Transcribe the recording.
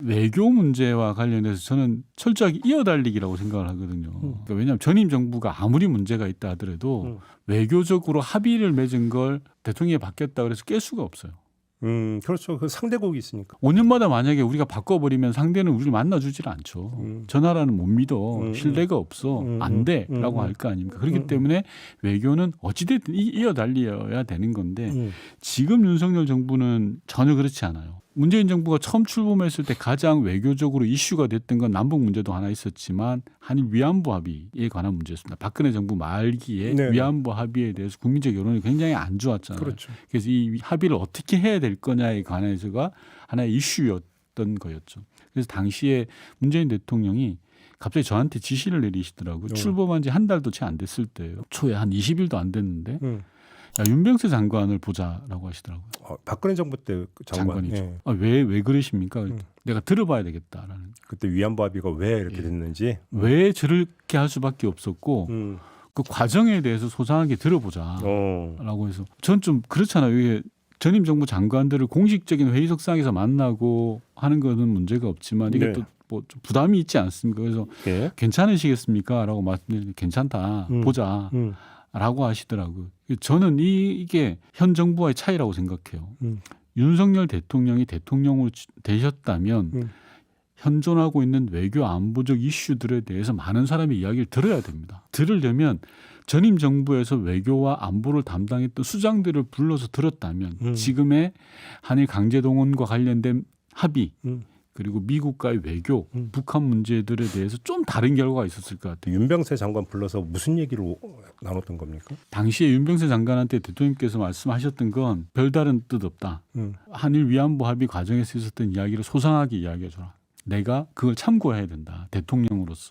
외교 문제와 관련해서 저는 철저하게 이어달리기라고 생각을 하거든요. 그러니까 왜냐하면 전임 정부가 아무리 문제가 있다 하더라도 외교적으로 합의를 맺은 걸 대통령이 바뀌었다 그래서 깰 수가 없어요. 그렇죠. 그 상대국이 있으니까. 5년마다 만약에 우리가 바꿔버리면 상대는 우리를 만나주질 않죠. 저 나라는 못 믿어. 신뢰가 없어. 안 돼. 라고 할 거 아닙니까. 그렇기 때문에 외교는 어찌됐든 이어달려야 되는 건데 지금 윤석열 정부는 전혀 그렇지 않아요. 문재인 정부가 처음 출범했을 때 가장 외교적으로 이슈가 됐던 건 남북 문제도 하나 있었지만 한일 위안부 합의에 관한 문제였습니다. 박근혜 정부 말기에 네네. 위안부 합의에 대해서 국민적 여론이 굉장히 안 좋았잖아요. 그렇죠. 그래서 이 합의를 어떻게 해야 될 거냐에 관해서가 하나의 이슈였던 거였죠. 그래서 당시에 문재인 대통령이 갑자기 저한테 지시를 내리시더라고요. 출범한 지 한 달도 채 안 됐을 때예요. 초에 한 20일도 안 됐는데 야, 윤병세 장관을 보자라고 하시더라고요. 박근혜 정부 때 그 장관. 장관이죠. 예. 왜 그러십니까? 내가 들어봐야 되겠다라는. 그때 위안부 합의가 왜 이렇게 됐는지. 왜 저렇게 할 수밖에 없었고 그 과정에 대해서 소상하게 들어보자라고 해서 전 좀 그렇잖아요. 이게 전임 정부 장관들을 공식적인 회의석상에서 만나고 하는 거는 문제가 없지만 이게 네. 또 뭐 좀 부담이 있지 않습니까? 그래서 예. 괜찮으시겠습니까? 라고 말씀드리는데 괜찮다. 보자. 라고 하시더라고요. 저는 이게 현 정부와의 차이라고 생각해요. 윤석열 대통령이 대통령으로 되셨다면 현존하고 있는 외교 안보적 이슈들에 대해서 많은 사람의 이야기를 들어야 됩니다. 들으려면 전임 정부에서 외교와 안보를 담당했던 수장들을 불러서 들었다면 지금의 한일 강제동원과 관련된 합의 그리고 미국과의 외교, 북한 문제들에 대해서 좀 다른 결과가 있었을 것 같아요. 윤병세 장관 불러서 무슨 얘기를 나눴던 겁니까? 당시에 윤병세 장관한테 대통령께서 말씀하셨던 건 별다른 뜻 없다. 한일 위안부 합의 과정에서 있었던 이야기를 소상하게 이야기해줘라. 내가 그걸 참고해야 된다. 대통령으로서.